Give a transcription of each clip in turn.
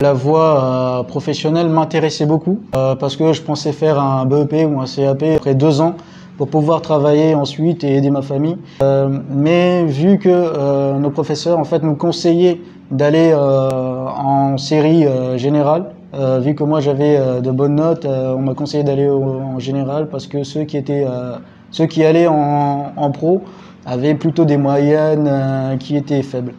La voie professionnelle m'intéressait beaucoup parce que je pensais faire un BEP ou un CAP après 2 ans pour pouvoir travailler ensuite et aider ma famille. Mais vu que nos professeurs en fait nous conseillaient d'aller en série générale, vu que moi j'avais de bonnes notes, on m'a conseillé d'aller en général parce que ceux qui allaient en pro avaient plutôt des moyennes qui étaient faibles.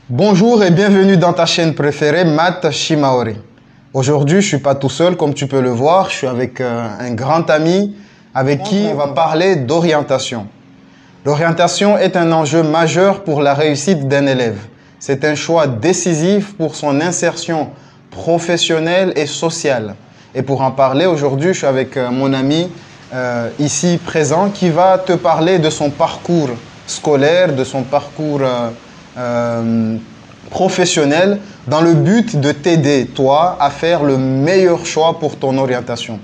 Bonjour et bienvenue dans ta chaîne préférée, Math Shimaori. Aujourd'hui, je suis pas tout seul, comme tu peux le voir, je suis avec un grand ami avec qui on va parler d'orientation. L'orientation est un enjeu majeur pour la réussite d'un élève. C'est un choix décisif pour son insertion professionnelle et sociale. Et pour en parler aujourd'hui, je suis avec mon ami ici présent qui va te parler de son parcours scolaire, de son parcours professionnel dans le but de t'aider, toi, à faire le meilleur choix pour ton orientation.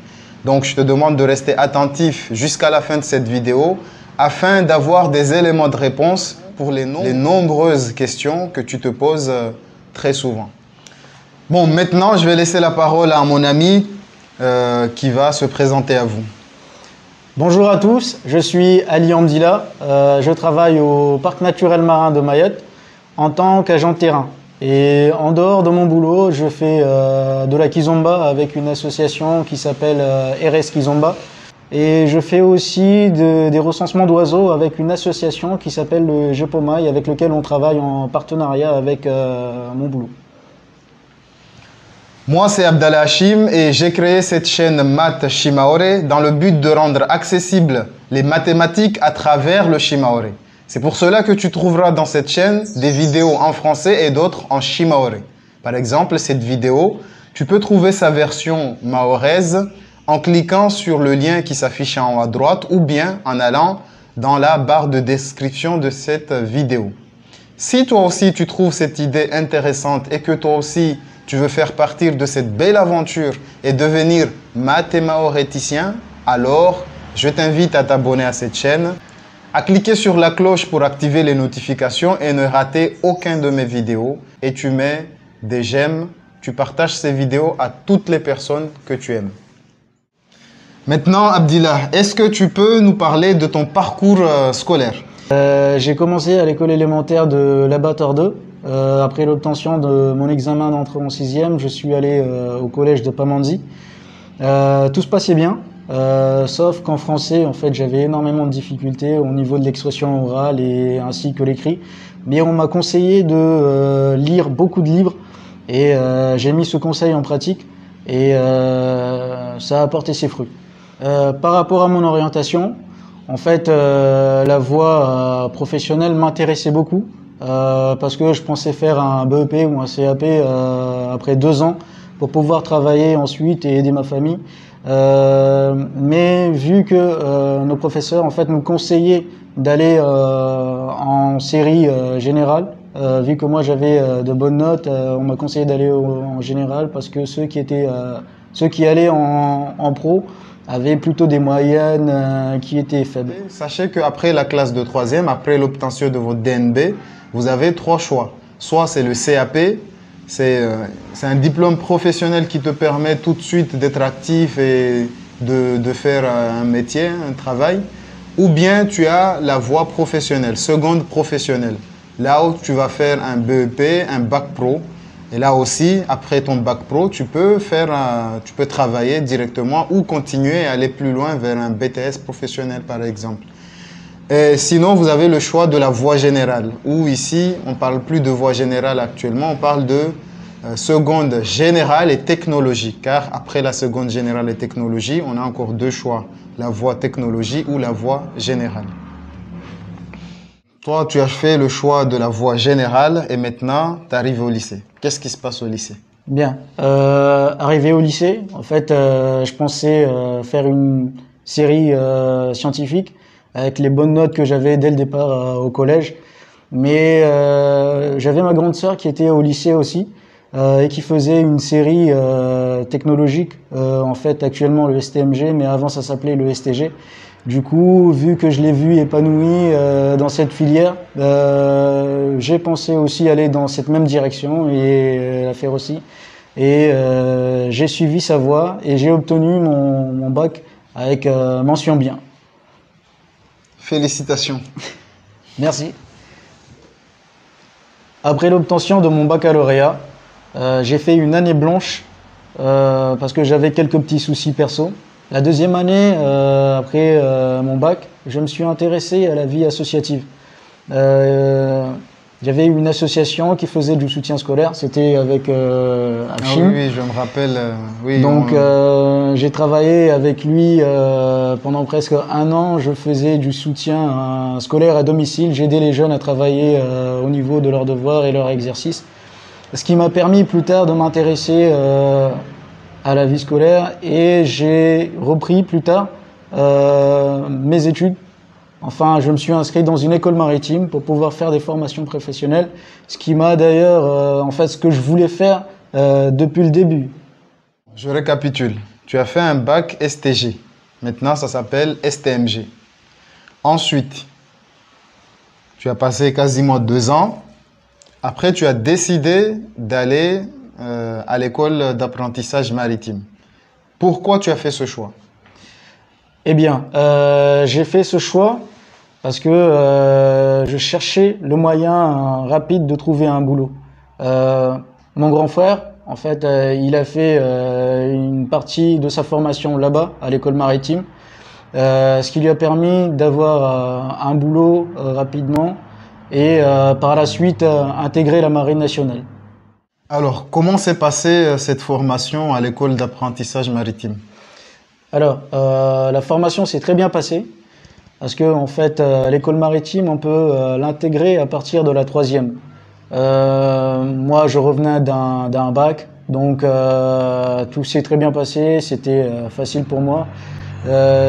Donc, je te demande de rester attentif jusqu'à la fin de cette vidéo afin d'avoir des éléments de réponse pour les nombreuses questions que tu te poses très souvent. Bon, maintenant, je vais laisser la parole à mon ami qui va se présenter à vous. Bonjour à tous, je suis Ali Amdila, je travaille au Parc naturel marin de Mayotte en tant qu'agent de terrain. Et en dehors de mon boulot, je fais de la kizomba avec une association qui s'appelle RS Kizomba. Et je fais aussi des recensements d'oiseaux avec une association qui s'appelle le Jepomai, avec lequel on travaille en partenariat avec mon boulot. Moi, c'est Abdallah Hachim et j'ai créé cette chaîne Math Shimaori dans le but de rendre accessibles les mathématiques à travers le Shimaori. C'est pour cela que tu trouveras dans cette chaîne des vidéos en français et d'autres en Shimaori. Par exemple, cette vidéo, tu peux trouver sa version mahoraise en cliquant sur le lien qui s'affiche en haut à droite ou bien en allant dans la barre de description de cette vidéo. Si toi aussi tu trouves cette idée intéressante et que toi aussi tu veux faire partie de cette belle aventure et devenir mathémaoréticien, alors je t'invite à t'abonner à cette chaîne, à cliquer sur la cloche pour activer les notifications et ne rater aucun de mes vidéos. Et tu mets des j'aime, tu partages ces vidéos à toutes les personnes que tu aimes. Maintenant, Abdillah, est-ce que tu peux nous parler de ton parcours scolaire? J'ai commencé à l'école élémentaire de l'Abattoir 2. Après l'obtention de mon examen d'entrée en 6e, je suis allé au collège de Pamandzi. Tout se passait bien. Sauf qu'en français, en fait, j'avais énormément de difficultés au niveau de l'expression orale et ainsi que l'écrit. Mais on m'a conseillé de lire beaucoup de livres et j'ai mis ce conseil en pratique et ça a apporté ses fruits. Par rapport à mon orientation, en fait, la voie professionnelle m'intéressait beaucoup parce que je pensais faire un BEP ou un CAP après 2 ans pour pouvoir travailler ensuite et aider ma famille. Mais vu que nos professeurs en fait nous conseillaient d'aller en série générale, vu que moi j'avais de bonnes notes, on m'a conseillé d'aller en général parce que ceux qui allaient en pro avaient plutôt des moyennes qui étaient faibles. Sachez qu'après la classe de 3e, après l'obtention de votre DNB, vous avez 3 choix. Soit c'est le CAP, c'est un diplôme professionnel qui te permet tout de suite d'être actif et de faire un métier, un travail. Ou bien tu as la voie professionnelle, seconde professionnelle. Là où tu vas faire un BEP, un bac pro. Et là aussi, après ton bac pro, tu peux travailler directement ou continuer à aller plus loin vers un BTS professionnel par exemple. Et sinon, vous avez le choix de la voie générale, où ici, on ne parle plus de voie générale actuellement, on parle de seconde générale et technologie. Car après la seconde générale et technologie, on a encore 2 choix, la voie technologie ou la voie générale. Toi, tu as fait le choix de la voie générale et maintenant, tu arrives au lycée. Qu'est-ce qui se passe au lycée? Bien. Arrivé au lycée, en fait, je pensais faire une série scientifique avec les bonnes notes que j'avais dès le départ au collège. Mais j'avais ma grande sœur qui était au lycée aussi et qui faisait une série technologique. En fait, actuellement le STMG, mais avant ça s'appelait le STG. Du coup, vu que je l'ai vu épanoui dans cette filière, j'ai pensé aussi aller dans cette même direction et la faire aussi. Et j'ai suivi sa voie et j'ai obtenu mon bac avec mention bien. Félicitations. Merci. Après l'obtention de mon baccalauréat, j'ai fait une année blanche parce que j'avais quelques petits soucis perso. La deuxième année, après mon bac, je me suis intéressé à la vie associative. J'avais une association qui faisait du soutien scolaire, c'était avec Hachim. Oui, je me rappelle. Oui, Donc j'ai travaillé avec lui pendant presque un an. Je faisais du soutien scolaire à domicile. J'aidais les jeunes à travailler au niveau de leurs devoirs et leurs exercices. Ce qui m'a permis plus tard de m'intéresser à la vie scolaire et j'ai repris plus tard mes études. Enfin, je me suis inscrit dans une école maritime pour pouvoir faire des formations professionnelles, ce qui m'a d'ailleurs, en fait, ce que je voulais faire depuis le début. Je récapitule. Tu as fait un bac STG. Maintenant, ça s'appelle STMG. Ensuite, tu as passé quasiment 2 ans. Après, tu as décidé d'aller à l'école d'apprentissage maritime. Pourquoi tu as fait ce choix? Eh bien, j'ai fait ce choix parce que je cherchais le moyen rapide de trouver un boulot. Mon grand frère, en fait, il a fait une partie de sa formation là-bas, à l'école maritime, ce qui lui a permis d'avoir un boulot rapidement et par la suite intégrer la Marine nationale. Alors, comment s'est passée cette formation à l'école d'apprentissage maritime? Alors, la formation s'est très bien passée parce que en fait, l'école maritime, on peut l'intégrer à partir de la 3e. Moi, je revenais d'un bac, donc tout s'est très bien passé, c'était facile pour moi.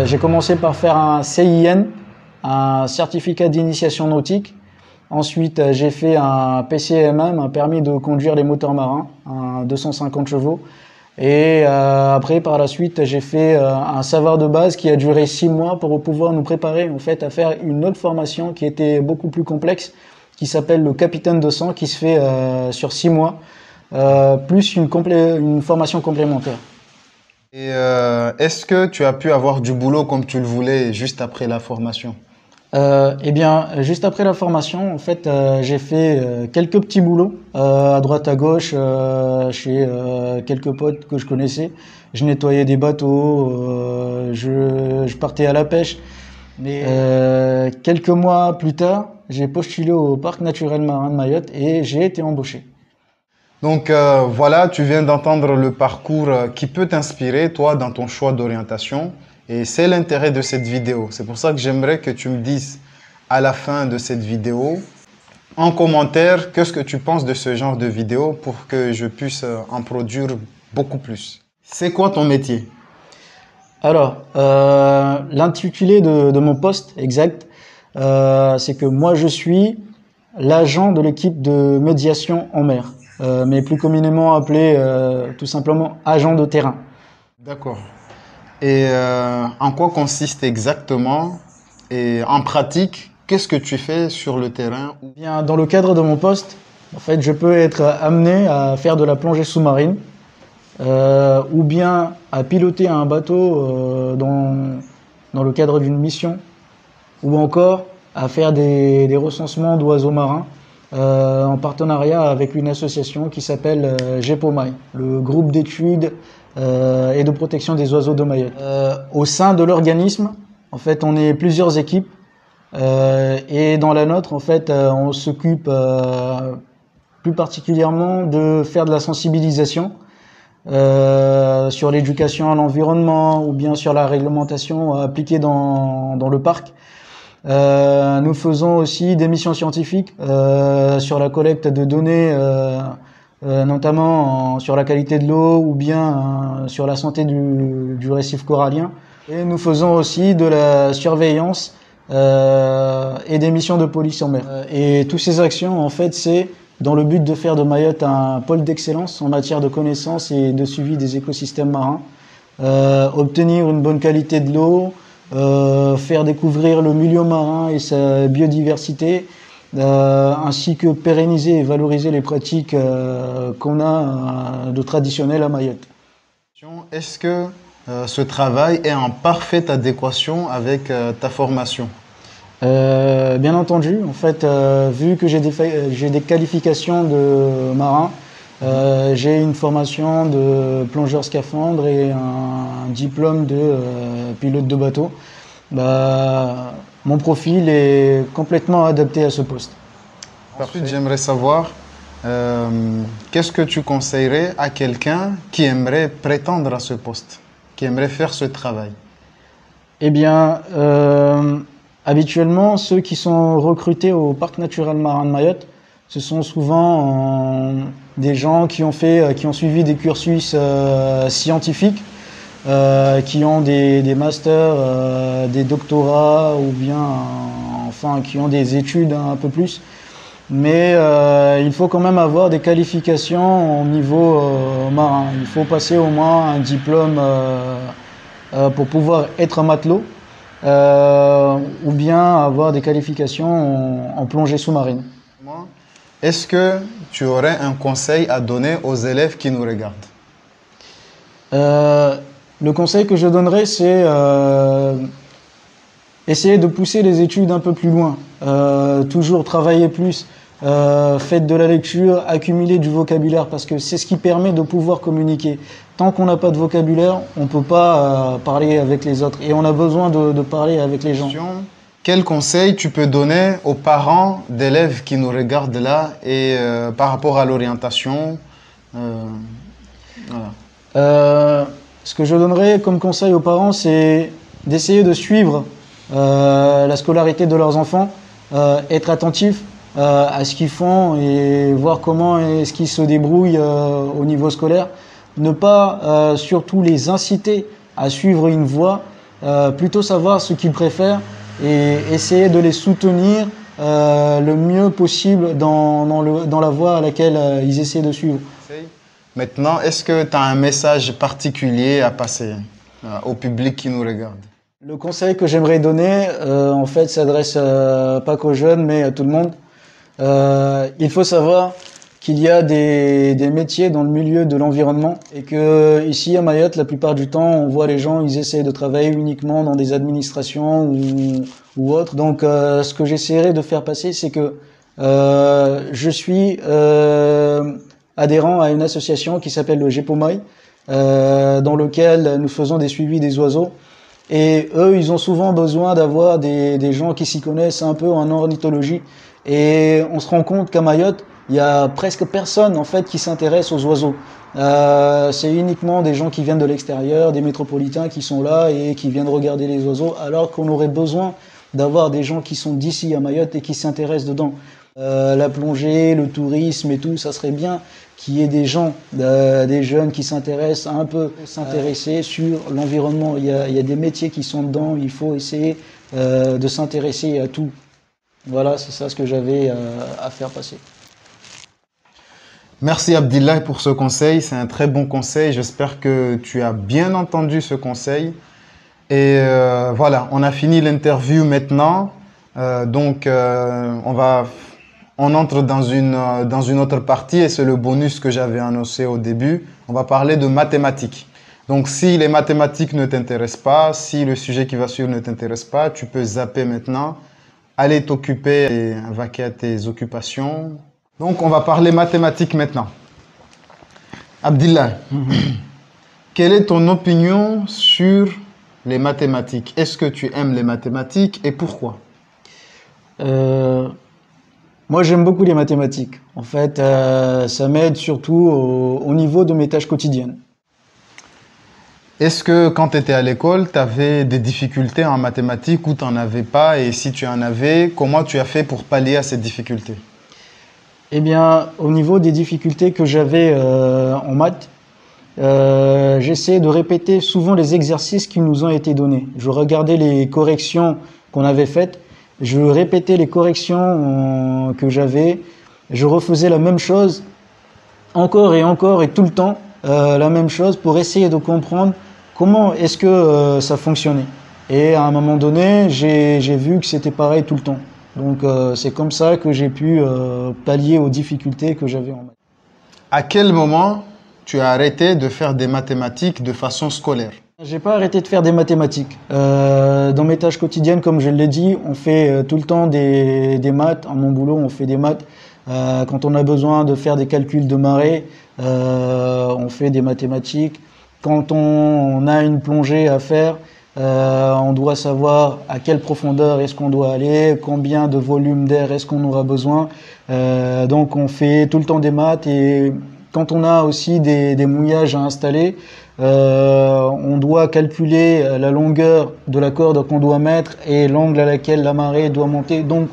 J'ai commencé par faire un CIN, un certificat d'initiation nautique. Ensuite, j'ai fait un PCMM, un permis de conduire les moteurs marins, un 250 chevaux. Et après, par la suite, j'ai fait un savoir de base qui a duré 6 mois pour pouvoir nous préparer en fait à faire une autre formation qui était beaucoup plus complexe, qui s'appelle le capitaine de sang, qui se fait sur 6 mois, plus une formation complémentaire. Et est-ce que tu as pu avoir du boulot comme tu le voulais juste après la formation? Eh bien, juste après la formation, en fait, j'ai fait quelques petits boulots à droite à gauche chez quelques potes que je connaissais. Je nettoyais des bateaux, je partais à la pêche. Mais quelques mois plus tard, j'ai postulé au parc naturel marin de Mayotte et j'ai été embauché. Donc voilà, tu viens d'entendre le parcours qui peut t'inspirer, toi, dans ton choix d'orientation. Et c'est l'intérêt de cette vidéo. C'est pour ça que j'aimerais que tu me dises à la fin de cette vidéo, en commentaire, qu'est-ce que tu penses de ce genre de vidéo pour que je puisse en produire beaucoup plus. C'est quoi ton métier? Alors, l'intitulé de mon poste exact, c'est que moi je suis l'agent de l'équipe de médiation en mer, mais plus communément appelé tout simplement agent de terrain. D'accord. Et en quoi consiste exactement et en pratique, qu'est-ce que tu fais sur le terrain? Bien, dans le cadre de mon poste, en fait, je peux être amené à faire de la plongée sous-marine ou bien à piloter un bateau dans le cadre d'une mission ou encore à faire des recensements d'oiseaux marins en partenariat avec une association qui s'appelle GEPOMAI, le groupe d'études et de protection des oiseaux de Mayotte. Au sein de l'organisme, en fait, on est plusieurs équipes et dans la nôtre, en fait, on s'occupe plus particulièrement de faire de la sensibilisation sur l'éducation à l'environnement ou bien sur la réglementation appliquée dans le parc. Nous faisons aussi des missions scientifiques sur la collecte de données notamment sur la qualité de l'eau ou bien sur la santé du récif corallien. Et nous faisons aussi de la surveillance et des missions de police en mer. Et toutes ces actions, en fait, c'est dans le but de faire de Mayotte un pôle d'excellence en matière de connaissances et de suivi des écosystèmes marins, obtenir une bonne qualité de l'eau, faire découvrir le milieu marin et sa biodiversité, ainsi que pérenniser et valoriser les pratiques qu'on a de traditionnelles à Mayotte. Est-ce que ce travail est en parfaite adéquation avec ta formation? Bien entendu, en fait, vu que j'ai des qualifications de marin, j'ai une formation de plongeur scaphandre et un diplôme de pilote de bateau. Bah, mon profil est complètement adapté à ce poste. Ensuite, j'aimerais savoir qu'est-ce que tu conseillerais à quelqu'un qui aimerait prétendre à ce poste, qui aimerait faire ce travail? Eh bien, habituellement, ceux qui sont recrutés au Parc naturel marin de Mayotte, ce sont souvent des gens qui ont suivi des cursus scientifiques, qui ont des masters, des doctorats ou bien, enfin, qui ont des études un peu plus. Mais il faut quand même avoir des qualifications au niveau marin. Il faut passer au moins un diplôme pour pouvoir être un matelot, ou bien avoir des qualifications en plongée sous-marine. Est-ce que tu aurais un conseil à donner aux élèves qui nous regardent? Le conseil que je donnerais, c'est essayer de pousser les études un peu plus loin, toujours travailler plus, faites de la lecture, accumuler du vocabulaire, parce que c'est ce qui permet de pouvoir communiquer. Tant qu'on n'a pas de vocabulaire, on ne peut pas parler avec les autres, et on a besoin de parler avec les gens. Quel conseil tu peux donner aux parents d'élèves qui nous regardent là et par rapport à l'orientation? Voilà. Ce que je donnerais comme conseil aux parents, c'est d'essayer de suivre la scolarité de leurs enfants, être attentif à ce qu'ils font et voir comment est-ce qu'ils se débrouillent au niveau scolaire. Ne pas surtout les inciter à suivre une voie, plutôt savoir ce qu'ils préfèrent et essayer de les soutenir le mieux possible dans la voie à laquelle ils essaient de suivre. Maintenant, est-ce que tu as un message particulier à passer au public qui nous regarde? Le conseil que j'aimerais donner, en fait, s'adresse pas qu'aux jeunes, mais à tout le monde. Il faut savoir qu'il y a des métiers dans le milieu de l'environnement et que ici à Mayotte, la plupart du temps, on voit les gens, ils essaient de travailler uniquement dans des administrations ou autres. Donc, ce que j'essaierai de faire passer, c'est que je suis adhérent à une association qui s'appelle le GEPOMAI, dans lequel nous faisons des suivis des oiseaux. Et eux, ils ont souvent besoin d'avoir des gens qui s'y connaissent un peu en ornithologie. Et on se rend compte qu'à Mayotte, il y a presque personne en fait qui s'intéresse aux oiseaux. C'est uniquement des gens qui viennent de l'extérieur, des métropolitains qui sont là et qui viennent regarder les oiseaux, alors qu'on aurait besoin d'avoir des gens qui sont d'ici à Mayotte et qui s'intéressent dedans. La plongée, le tourisme et tout, ça serait bien qu'il y ait des gens, des jeunes qui s'intéressent un peu, s'intéresser sur l'environnement. Il y a des métiers qui sont dedans, il faut essayer de s'intéresser à tout. Voilà, c'est ça ce que j'avais à faire passer. Merci Abdillah pour ce conseil, c'est un très bon conseil. J'espère que tu as bien entendu ce conseil. Et voilà, on a fini l'interview maintenant. On entre dans une autre partie et c'est le bonus que j'avais annoncé au début. On va parler de mathématiques. Donc, si les mathématiques ne t'intéressent pas, si le sujet qui va suivre ne t'intéresse pas, tu peux zapper maintenant, aller t'occuper et vaquer à tes occupations. Donc, on va parler mathématiques maintenant. Abdillah, quelle est ton opinion sur les mathématiques? Est-ce que tu aimes les mathématiques et pourquoi? Moi, j'aime beaucoup les mathématiques. En fait, ça m'aide surtout au niveau de mes tâches quotidiennes. Est-ce que quand tu étais à l'école, tu avais des difficultés en mathématiques ou tu n'en avais pas? Et si tu en avais, comment tu as fait pour pallier à ces difficultés? Eh bien, au niveau des difficultés que j'avais en maths, j'essayais de répéter souvent les exercices qui nous ont été donnés. Je regardais les corrections qu'on avait faites, je répétais les corrections que j'avais, je refaisais la même chose encore et tout le temps, la même chose pour essayer de comprendre comment est-ce que ça fonctionnait. Et à un moment donné, j'ai vu que c'était pareil tout le temps. Donc c'est comme ça que j'ai pu pallier aux difficultés que j'avais en maths. À quel moment tu as arrêté de faire des mathématiques de façon scolaire? J'ai pas arrêté de faire des mathématiques. Dans mes tâches quotidiennes, comme je l'ai dit, on fait tout le temps des maths. À mon boulot, on fait des maths. Quand on a besoin de faire des calculs de marée, on fait des mathématiques. Quand on a une plongée à faire, on doit savoir à quelle profondeur est-ce qu'on doit aller, combien de volume d'air est-ce qu'on aura besoin. Donc on fait tout le temps des maths et quand on a aussi des mouillages à installer, on doit calculer la longueur de la corde qu'on doit mettre et l'angle à laquelle la marée doit monter. Donc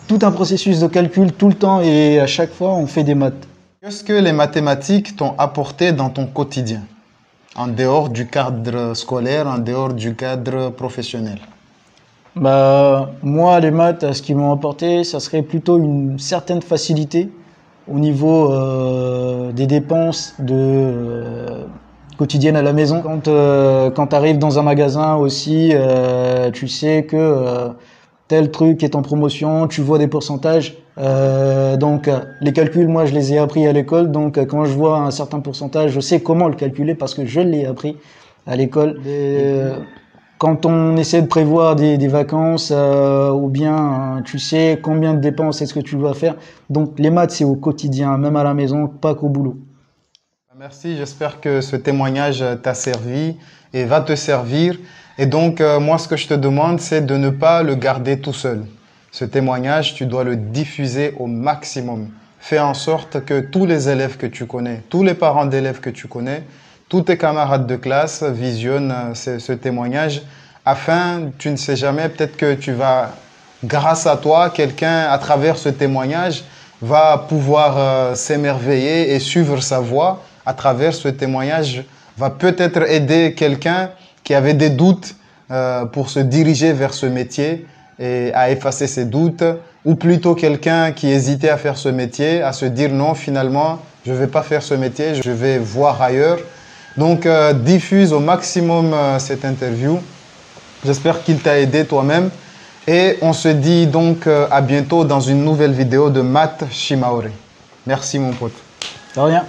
tout un processus de calcul tout le temps et à chaque fois on fait des maths. Qu'est-ce que les mathématiques t'ont apporté dans ton quotidien, en dehors du cadre scolaire, en dehors du cadre professionnel? Moi, les maths, ce qu'ils m'ont apporté, ça serait plutôt une certaine facilité au niveau des dépenses quotidiennes à la maison. Quand tu arrives dans un magasin aussi, tu sais que tel truc est en promotion, tu vois des pourcentages. Les calculs, moi, je les ai appris à l'école. Donc, quand je vois un certain pourcentage, je sais comment le calculer parce que je l'ai appris à l'école. Quand on essaie de prévoir des vacances ou bien tu sais combien de dépenses est-ce que tu vas faire. Donc, les maths, c'est au quotidien, même à la maison, pas qu'au boulot. Merci, j'espère que ce témoignage t'a servi et va te servir. Et donc, moi, ce que je te demande, c'est de ne pas le garder tout seul. Ce témoignage, tu dois le diffuser au maximum. Fais en sorte que tous les élèves que tu connais, tous les parents d'élèves que tu connais, tous tes camarades de classe visionnent ce témoignage afin, tu ne sais jamais, peut-être que tu vas, grâce à toi, quelqu'un, à travers ce témoignage, va pouvoir s'émerveiller et suivre sa voie. À travers ce témoignage, va peut-être aider quelqu'un qui avait des doutes pour se diriger vers ce métier et à effacer ses doutes, ou plutôt quelqu'un qui hésitait à faire ce métier, à se dire non, finalement, je ne vais pas faire ce métier, je vais voir ailleurs. Donc, diffuse au maximum cette interview. J'espère qu'il t'a aidé toi-même. Et on se dit donc à bientôt dans une nouvelle vidéo de Math Shimaore. Merci mon pote. De rien.